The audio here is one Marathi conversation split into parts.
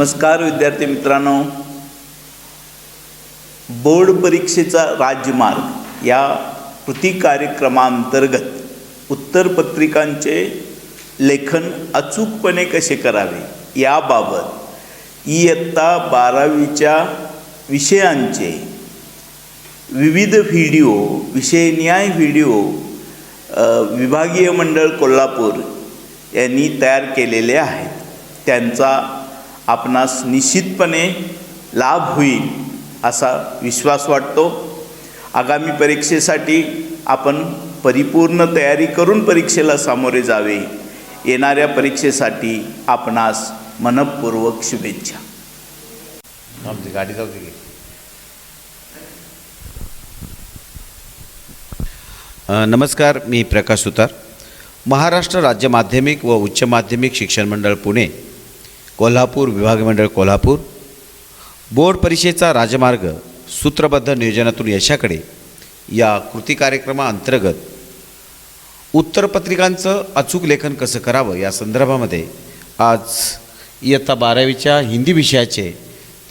नमस्कार विद्यार्थी मित्रांनो, बोर्ड परीक्षेचा राज्यमार्ग या कृती कार्यक्रमांतर्गत उत्तरपत्रिकांचे लेखन अचूकपणे कसे करावे याबाबत इयत्ता 12वीच्या विषयांचे विविध व्हिडिओ विषयनिहाय व्हिडिओ विभागीय मंडळ कोल्हापूर यांनी तयार केलेले आहेत. त्यांचा आपणास निश्चितपणे लाभ होईल असा विश्वास वाटतो. आगामी परीक्षेसाठी आपण परिपूर्ण तयारी करून परीक्षेला सामोरे जावे. येणाऱ्या परीक्षेसाठी आपणास मनपूर्वक शुभेच्छा. आमची गाडी जाऊ दे. नमस्कार, मी प्रकाश सुतार. महाराष्ट्र राज्य माध्यमिक व उच्च माध्यमिक शिक्षण मंडळ पुणे, कोल्हापूर विभाग मंडळ कोल्हापूर, बोर्ड परीक्षेचा राजमार्ग सूत्रबद्ध नियोजनातून यशाकडे या कृती कार्यक्रमाअंतर्गत उत्तरपत्रिकांचं अचूक लेखन कसं करावं या संदर्भामध्ये आज इयत्ता 12वीच्या हिंदी विषयाचे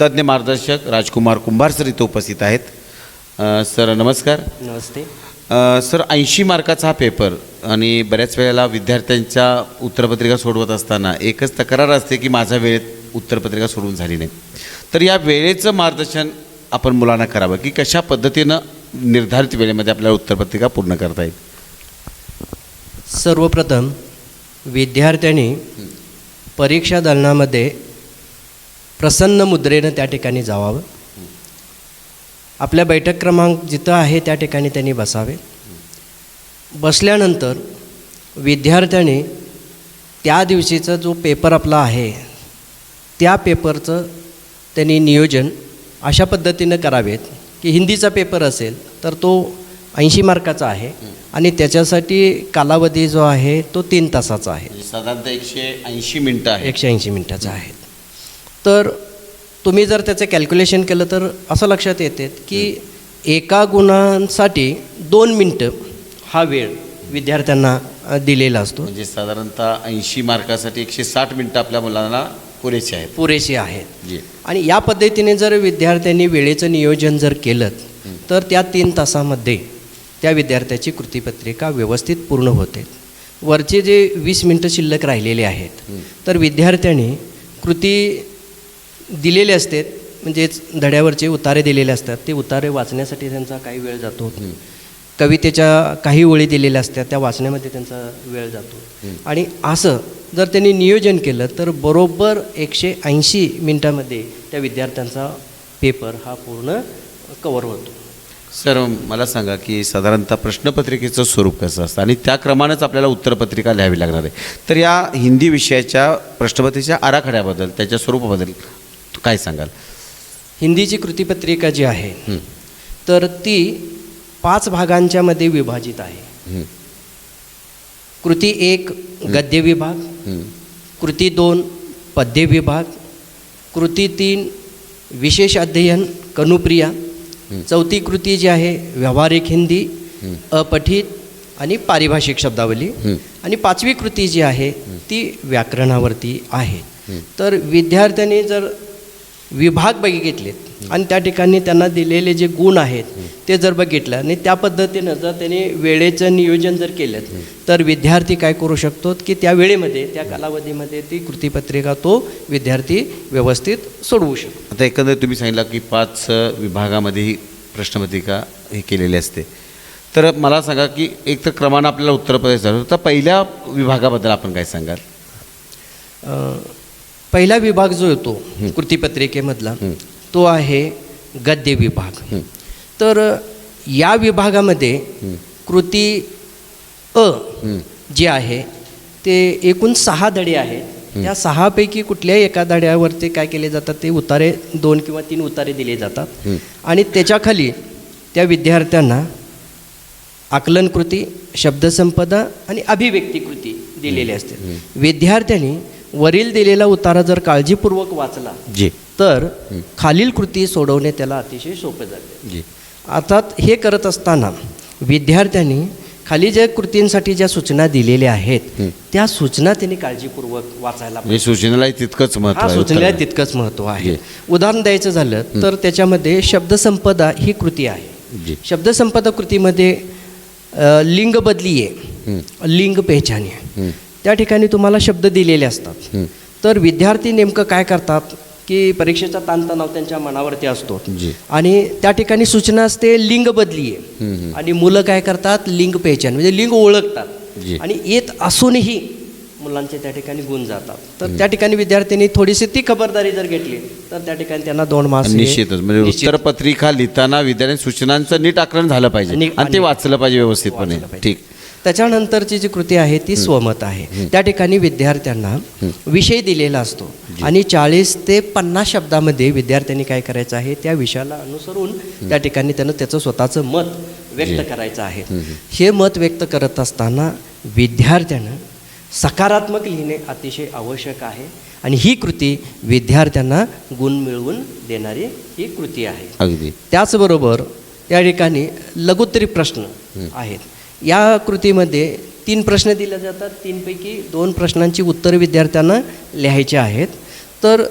तज्ज्ञ मार्गदर्शक राजकुमार कुंभार सर इथं उपस्थित आहेत. सर नमस्कार. नमस्ते. सर 80 मार्काचा हा पेपर आणि बऱ्याच वेळेला विद्यार्थ्यांच्या उत्तरपत्रिका सोडवत असताना एकच तक्रार असते की माझ्या वेळेत उत्तरपत्रिका सोडवून झाली नाही. तर या वेळेचं मार्गदर्शन आपण मुलांना करावं की कशा पद्धतीनं निर्धारित वेळेमध्ये आपल्याला उत्तरपत्रिका पूर्ण करता येईल. सर्वप्रथम विद्यार्थ्यांनी परीक्षा दालनामध्ये प्रसन्न मुद्रेनं त्या ठिकाणी जावावं. आपल्या बैठक क्रमांक जिथं आहे त्या ठिकाणी त्यांनी बसावे. बसल्यानंतर विद्यार्थ्यांनी त्या दिवशीचा जो पेपर आपला आहे त्या पेपरचं त्यांनी नियोजन अशा पद्धतीनं करावेत की हिंदीचा पेपर असेल तर तो 80 मार्काचा आहे आणि त्याच्यासाठी कालावधी जो आहे तो 3 तासाचा आहे. साधारणतः 180 मिनटं आहे. 180 मिनटाचा आहे. तर तुम्ही जर त्याचं कॅल्क्युलेशन केलं तर असं लक्षात येते की एका गुणांसाठी 2 मिनटं हा वेळ विद्यार्थ्यांना दिलेला असतो. म्हणजे साधारणतः 80 मार्कासाठी 160 मिनटं आपल्या मुलांना पुरेशी आहेत. आणि या पद्धतीने जर विद्यार्थ्यांनी वेळेचं नियोजन जर केलं तर त्या 3 तासामध्ये त्या विद्यार्थ्याची कृतीपत्रिका व्यवस्थित पूर्ण होते. वरचे जे 20 मिनटं शिल्लक राहिलेले आहेत तर विद्यार्थ्यांनी कृती दिलेले असतात, म्हणजेच धड्यावरचे उतारे दिलेले असतात, ते उतारे वाचण्यासाठी त्यांचा काही वेळ जातो. कवितेच्या काही ओळी दिलेल्या असतात त्या वाचण्यामध्ये त्यांचा वेळ जातो. आणि असं जर त्यांनी नियोजन केलं तर बरोबर 180 मिनटामध्ये त्या विद्यार्थ्यांचा पेपर हा पूर्ण कवर होतो. सर मला सांगा की साधारणतः प्रश्नपत्रिकेचं स्वरूप कसं असतं आणि त्या क्रमानेच आपल्याला उत्तरपत्रिका लिहावी लागणार आहे. तर या हिंदी विषयाच्या प्रश्नपत्रिकेच्या आराखड्याबद्दल, त्याच्या स्वरूपाबद्दल काय सांगाल. हिंदीची कृतीपत्रिका जी आहे तर ती 5 भागांच्या मध्ये विभाजित आहे. कृती 1 गद्य विभाग, कृती 2 पद्य विभाग, कृती 3 विशेष अध्ययन कनुप्रिया, चौथी कृती जी आहे व्यावहारिक हिंदी, अपठित आणि पारिभाषिक शब्दावली, आणि 5वी कृती जी आहे ती व्याकरणावरती आहे. तर विद्यार्थ्यांनी जर विभाग बघितलेत आणि त्या ठिकाणी त्यांना दिलेले जे गुण आहेत ते जर बघितलं आणि त्या पद्धतीनं जर त्यांनी वेळेचं नियोजन जर केलं तर विद्यार्थी काय करू शकतो की त्या वेळेमध्ये त्या कालावधीमध्ये ती कृतीपत्रिका तो विद्यार्थी व्यवस्थित सोडवू शकतो. आता एकंदरीत तुम्ही सांगितलं की 5 विभागामध्ये ही प्रश्नपत्रिका हे केलेली असते. तर मला सांगा की एक तर क्रमानं आपल्याला उत्तरप्रदेश झालं तर पहिल्या विभागाबद्दल आपण काय सांगाल. पहिला विभाग जो येतो कृतीपत्रिकेमधला तो आहे गद्य विभाग. तर या विभागामध्ये कृती अ जे आहे ते एकूण 6 धडे आहेत. त्या 6 पैकी कुठल्याही एका धड्यावरती काय केले जातात ते उतारे 2 किंवा 3 उतारे दिले जातात आणि त्याच्याखाली त्या विद्यार्थ्यांना आकलन कृती, शब्दसंपदा आणि अभिव्यक्ती कृती दिलेली असते. विद्यार्थ्यांनी वरील दिलेला उतारा जर काळजीपूर्वक वाचला तर खालील कृती सोडवणे त्याला अतिशय सोपे जाते. अर्थात हे करत असताना विद्यार्थ्यांनी खाली ज्या कृतींसाठी ज्या सूचना दिलेल्या आहेत त्या सूचना त्यांनी काळजीपूर्वक वाचायला म्हणजे सूचनेलाही तितकंच महत्त्व हा आहे सूचनेला उत्तराला. तितकंच महत्त्व आहे. जी. उदाहरण द्यायचं झालं तर त्याच्यामध्ये शब्दसंपदा ही कृती आहे. जी. शब्दसंपदा कृतीमध्ये लिंग बदली आहे, लिंग पेहचान आहे. त्या ठिकाणी तुम्हाला शब्द दिलेले असतात. तर विद्यार्थी नेमकं काय करतात की परीक्षेचा ताणतणाव त्यांच्या मनावरती असतो जी. आणि त्या ठिकाणी सूचना असते लिंग बदली आहे आणि मुलं काय करतात लिंग पेहचान म्हणजे लिंग ओळखतात जी. आणि येत असूनही मुलांचे त्या ठिकाणी गुण जातात. तर त्या ठिकाणी विद्यार्थ्यांनी थोडीशी ती खबरदारी जर घेतली तर त्या ठिकाणी त्यांना 2 मार्क्स निश्चितच म्हणजे उत्तरपत्रिका लिहिताना विद्यार्थी सूचनांचं नीट आकलन झालं पाहिजे आणि ते वाचलं पाहिजे व्यवस्थितपणे. ठीक. त्याच्यानंतरची जी कृती आहे ती स्वमत आहे. त्या ठिकाणी विद्यार्थ्यांना विषय दिलेला असतो आणि 40 ते 50 शब्दामध्ये विद्यार्थ्यांनी काय करायचं आहे त्या विषयाला अनुसरून त्या ठिकाणी त्यानं त्याचं स्वतःचं मत व्यक्त करायचं आहे. हे मत व्यक्त करत असताना विद्यार्थ्यानं सकारात्मक लिहिणे अतिशय आवश्यक आहे आणि ही कृती विद्यार्थ्यांना गुण मिळवून देणारी ही कृती आहे. अगदी. त्याचबरोबर या ठिकाणी लघुत्तरी प्रश्न आहेत. या कृतीमध्ये 3 प्रश्न दिले जातात. 3 पैकी 2 प्रश्नांची उत्तरं विद्यार्थ्यांना लिहायची आहेत. तर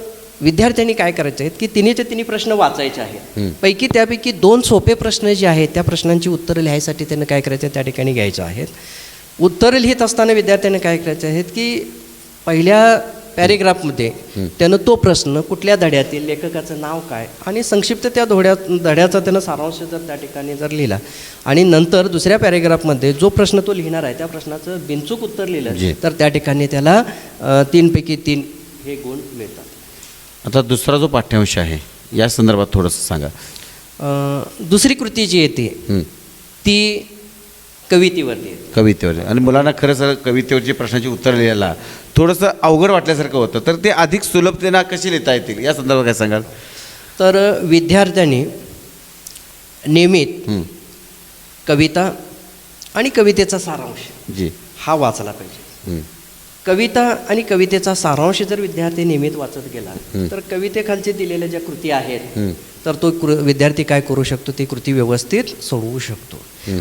विद्यार्थ्यांनी काय करायचे आहेत की तिन्हीचे तिन्ही प्रश्न वाचायचे आहेत. त्यापैकी 2 सोपे प्रश्न जे आहेत त्या प्रश्नांची उत्तरं लिहायसाठी त्यांना काय करायचं आहे त्या ठिकाणी घ्यायचं आहेत. उत्तरं लिहित असताना विद्यार्थ्यांना काय करायचे आहेत की पहिल्या पॅरेग्राफमध्ये त्यानं तो प्रश्न कुठल्या धड्यातील लेखकाचं नाव काय आणि संक्षिप्त त्या धड्याचा त्यानं सारांश जर त्या ठिकाणी जर लिहिला आणि नंतर दुसऱ्या पॅरेग्राफमध्ये जो प्रश्न तो लिहिणार आहे त्या प्रश्नाचं बिनचूक उत्तर लिहिलं तर त्या ठिकाणी त्याला 3 पैकी 3 हे गुण मिळतात. आता दुसरा जो पाठ्यांश आहे या संदर्भात थोडंसं सांगा. दुसरी कृती जी येते ती कवितेवरती येते. कवितेवर आणि मुलांना खरंच कवितेवरची प्रश्नाची उत्तर लिहायला थोडंसं अवघड वाटल्यासारखं होतं. तर ते अधिक सुलभतेनं कशी लिहिता येतील या संदर्भात काय सांगाल? तर विद्यार्थ्यांनी नियमित कविता आणि कवितेचा सारांश जी हा वाचला पाहिजे. कविता आणि कवितेचा सारांश जर विद्यार्थी नियमित वाचत गेला तर कवितेखालचे दिलेल्या ज्या कृती आहेत तर तो विद्यार्थी काय करू शकतो ती कृती व्यवस्थित सोडवू शकतो.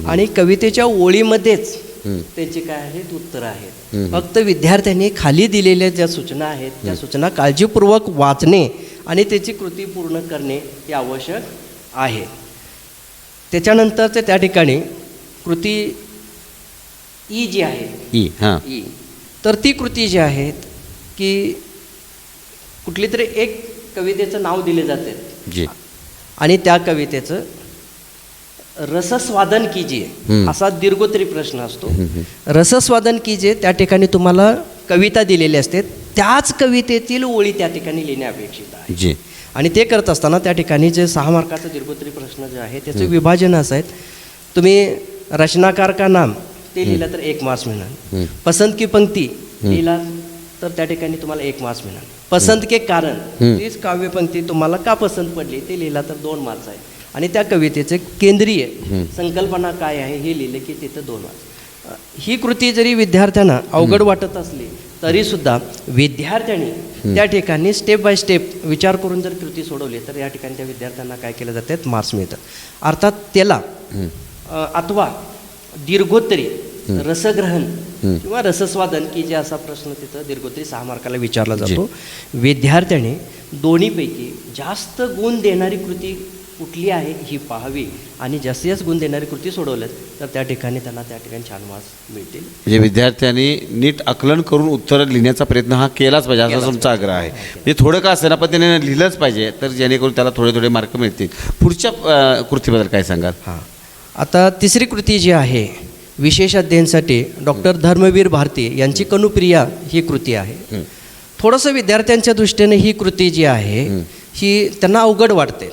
आणि कवितेच्या ओळीमध्येच त्यांची काय आहेत उत्तरं आहेत. फक्त विद्यार्थ्यांनी खाली दिलेल्या ज्या सूचना आहेत त्या सूचना काळजीपूर्वक वाचणे आणि त्याची कृती पूर्ण करणे हे आवश्यक आहे. त्याच्यानंतरचे त्या ठिकाणी कृती ई जी आहे ई तर ती कृती जी आहेत की कुठली तरी एक कवितेचं नाव दिले जाते जी आणि त्या कवितेचं रसस्वादन कीजिए असा दीर्घोत्तरी प्रश्न असतो. रसस्वादन कीजिए त्या ठिकाणी तुम्हाला कविता दिलेली असते त्याच कवितेतील ओळी त्या ठिकाणी लिहिणे अपेक्षित आहे. जी आणि ते करत असताना त्या ठिकाणी जे 6 मार्काचा दीर्घोत्तरी प्रश्न जे आहे त्याचे विभाजन असं आहेत. तुम्ही रचनाकार का नाम ते लिहिलं तर 1 मार्क्स मिळणार. पसंत की पंक्ती लिहिला तर त्या ठिकाणी तुम्हाला 1 मार्क्स मिळणार. पसंत के कारण तीच काव्यपंक्ती तुम्हाला का पसंत पडली ते लिहिला तर 2 मार्क्स आहे. आणि त्या कवितेचे केंद्रीय संकल्पना काय आहे हे लिहिले की तिथं 2 मार्क्स. ही कृती जरी विद्यार्थ्यांना अवघड वाटत असली तरीसुद्धा विद्यार्थ्यांनी त्या ठिकाणी स्टेप बाय स्टेप विचार करून जर कृती सोडवली तर या ठिकाणी त्या विद्यार्थ्यांना काय केलं जातात मार्क्स मिळतात. अर्थात त्याला अथवा दीर्घोत्तरी रसग्रहण किंवा रसस्वादन की जे असा प्रश्न तिथं दीर्घोत्तरी 6 मार्काला विचारला जातो. विद्यार्थ्याने दोन्हीपैकी जास्त गुण देणारी कृती कुठली आहे ही पाहावी आणि जास्तीत जास्त गुण देणारी कृती सोडवलं तर त्या ठिकाणी त्यांना त्या ठिकाणी छान मार्क्स मिळतील. म्हणजे विद्यार्थ्यांनी नीट आकलन करून उत्तर लिहिण्याचा प्रयत्न हा केलाच पाहिजे असा तुमचा आग्रह आहे. म्हणजे थोडं का असेना पण त्याने लिहिलंच पाहिजे तर जेणेकरून त्याला थोडे थोडे मार्क मिळतील. पुढच्या कृतीबद्दल काय सांगाल? हां आता तिसरी कृती जी आहे विशेष अध्ययनासाठी डॉक्टर धर्मवीर भारती यांची कनुप्रिया ही कृती आहे. थोडंसं विद्यार्थ्यांच्या दृष्टीने ही कृती जी आहे ही त्यांना अवघड वाटते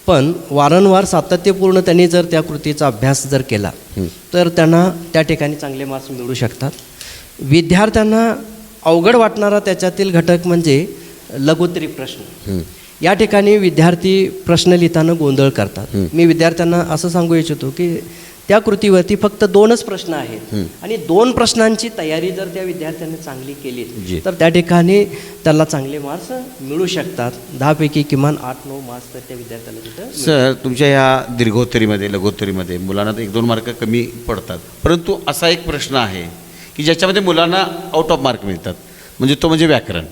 पण वारंवार सातत्यपूर्ण त्यांनी जर त्या कृतीचा अभ्यास जर केला तर त्यांना त्या ठिकाणी चांगले मार्क्स मिळू शकतात. विद्यार्थ्यांना अवघड वाटणारा त्याच्यातील घटक म्हणजे लघुत्तरी प्रश्न. या ठिकाणी विद्यार्थी प्रश्न लिहिताना गोंधळ करतात. मी विद्यार्थ्यांना असं सांगू इच्छितो की त्या कृतीवरती फक्त 2च प्रश्न आहेत आणि 2 प्रश्नांची तयारी जर त्या विद्यार्थ्यांनी चांगली केली जी. तर त्या ठिकाणी त्याला चांगले मार्क्स मिळू शकतात. 10 पैकी किमान 8-9 मार्क्स तर त्या विद्यार्थ्याला तिथं मिळतात. सर, तुमच्या ह्या दीर्घोत्तरीमध्ये लघोत्तरीमध्ये मुलांना 1-2 मार्क कमी पडतात, परंतु असा एक प्रश्न आहे की ज्याच्यामध्ये मुलांना आउट ऑफ मार्क मिळतात, म्हणजे तो म्हणजे व्याकरण.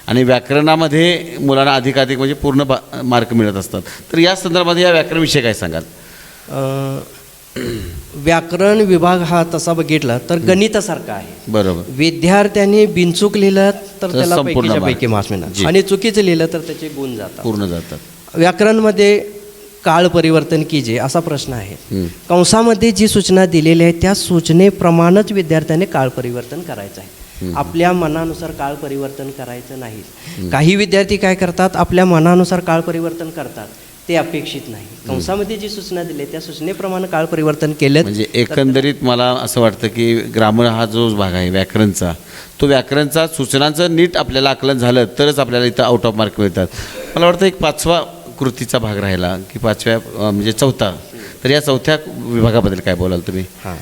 आणि व्याकरणामध्ये मुलांना अधिकाधिक म्हणजे पूर्ण मार्क मिळत असतात. तर या संदर्भामध्ये या व्याकरणविषयी काय सांगाल? व्याकरण विभाग हा तसा बघितला तर गणितासारखा आहे. बरोबर. विद्यार्थ्यांनी बिनचूक लिहिलं तर त्याला संपूर्ण पैकीच्या मार्क. पैकी मार्क्स जी. मिळणार आणि चुकीचं लिहिलं तर त्याचे गुण जातात. पूर्ण जातात. व्याकरणमध्ये काळ परिवर्तन कीजे असा प्रश्न आहे. हं. कंसामध्ये जी सूचना दिलेली आहे त्या सूचनेप्रमाणेच विद्यार्थ्याने काळ परिवर्तन करायचं आहे. आपल्या मनानुसार काळ परिवर्तन करायचं नाही. काही विद्यार्थी काय करतात, आपल्या मनानुसार काळ परिवर्तन करतात, ते अपेक्षित नाही. कंसामध्ये जी सूचना दिली त्या सूचनेप्रमाणे काळ परिवर्तन केलं म्हणजे एकंदरीत मला असं वाटतं की ग्रामर हा जो भाग आहे व्याकरणचा, तो व्याकरणचा सूचनांचं नीट आपल्याला आकलन झालं तरच आपल्याला इथं आउट ऑफ मार्क मिळतात. मला वाटतं एक 5वा कृतीचा भाग राहिला की 5व्या म्हणजे 4था. तर या 4थ्या विभागाबद्दल काय बोलाल तुम्ही? हां,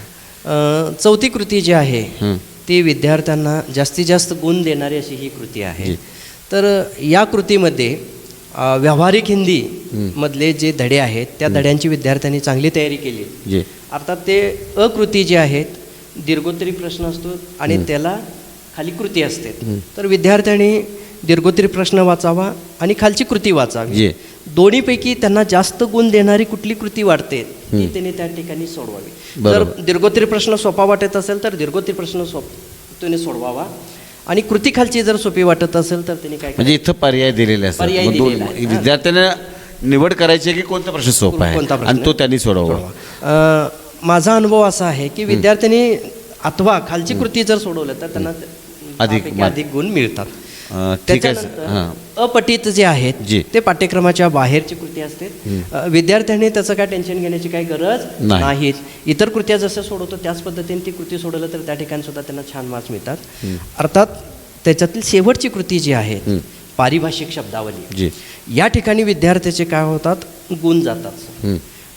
4थी कृती जी आहे ती विद्यार्थ्यांना जास्तीत जास्त गुण देणारी अशी ही कृती आहे. तर या कृतीमध्ये व्यावहारिक हिंदी मधले जे धडे आहेत त्या धड्यांची विद्यार्थ्यांनी चांगली तयारी केली. जी. अर्थात ते अकृती जे आहेत दीर्घोत्तरी प्रश्न असतो आणि त्याला खाली कृती असते. तर विद्यार्थ्यांनी दीर्घोत्तरी प्रश्न वाचावा आणि खालची कृती वाचावी. जी. दोन्हीपैकी त्यांना जास्त गुण देणारी कुठली कृती वाटते ती त्यांनी त्या ठिकाणी सोडवावी. जर बरोबर. दीर्घोत्तरी प्रश्न सोपा वाटत असेल तर दीर्घोत्तरी प्रश्न त्याने सोडवावा आणि कृती खालची जर सोपी वाटत असेल तर त्यांनी काय म्हणजे इथं पर्याय दिलेले असतात. पर्याय मग दिलेला आहे. विद्यार्थ्यांना निवड करायची आहे की कोणता प्रश्न सोपा आहे कोणता प्रश्न आणि तो त्यांनी सोडवा. सोडवा. माझा अनुभव असा आहे की विद्यार्थ्यांनी अथवा खालची कृती जर सोडवलं तर त्यांना त्यापैकी अधिक गुण मिळतात. ठीक आहे. हां. त्याच्यानंतर अपठित जे आहेत जी. ते पाठ्यक्रमाच्या बाहेरची कृती असते. विद्यार्थ्यांनी त्याचं काय टेन्शन घेण्याची काही गरज नाही. नाही. इतर कृत्या जसं सोडवतो त्याच पद्धतीने ती कृती सोडवलं तर त्या ठिकाणी सुद्धा त्यांना छान मार्क्स मिळतात. अर्थात त्याच्यातील शेवटची कृती जी आहे पारिभाषिक शब्दावली, जी. या ठिकाणी विद्यार्थ्याचे काय होतात गुण जातात.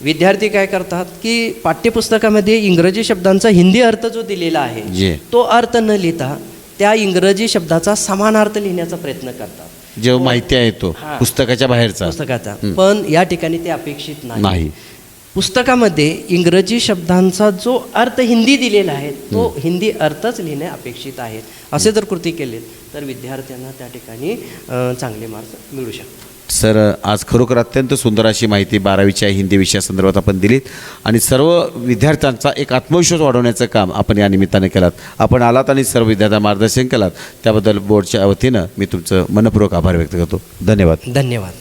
विद्यार्थी काय करतात की पाठ्यपुस्तकामध्ये इंग्रजी शब्दांचा हिंदी अर्थ जो दिलेला जी. आहे तो अर्थ न लिहिता त्या इंग्रजी शब्दाचा समानार्थ लिहिण्याचा प्रयत्न करतात. जो माहिती आहे तो हां. पुस्तकाच्या बाहेरचा पुस्तकाचा पण या ठिकाणी ते अपेक्षित नाही. नाही. पुस्तकामध्ये इंग्रजी शब्दांचा जो अर्थ हिंदी दिलेला आहे तो हिंदी अर्थच लिहिणे अपेक्षित आहे. असे जर कृती केले तर विद्यार्थ्यांना त्या ठिकाणी चांगले मार्क्स मिळू शकतात. सर, आज खरोखर अत्यंत सुंदर अशी माहिती 12वीच्या हिंदी विषयासंदर्भात आपण दिलीत आणि सर्व विद्यार्थ्यांचा एक आत्मविश्वास वाढवण्याचं काम आपण या निमित्ताने केलात. आपण आलात आणि सर्व विद्यार्थ्यांना मार्गदर्शन केलात त्याबद्दल बोर्डच्या वतीनं मी तुमचं मनपूर्वक आभार व्यक्त करतो. धन्यवाद. धन्यवाद.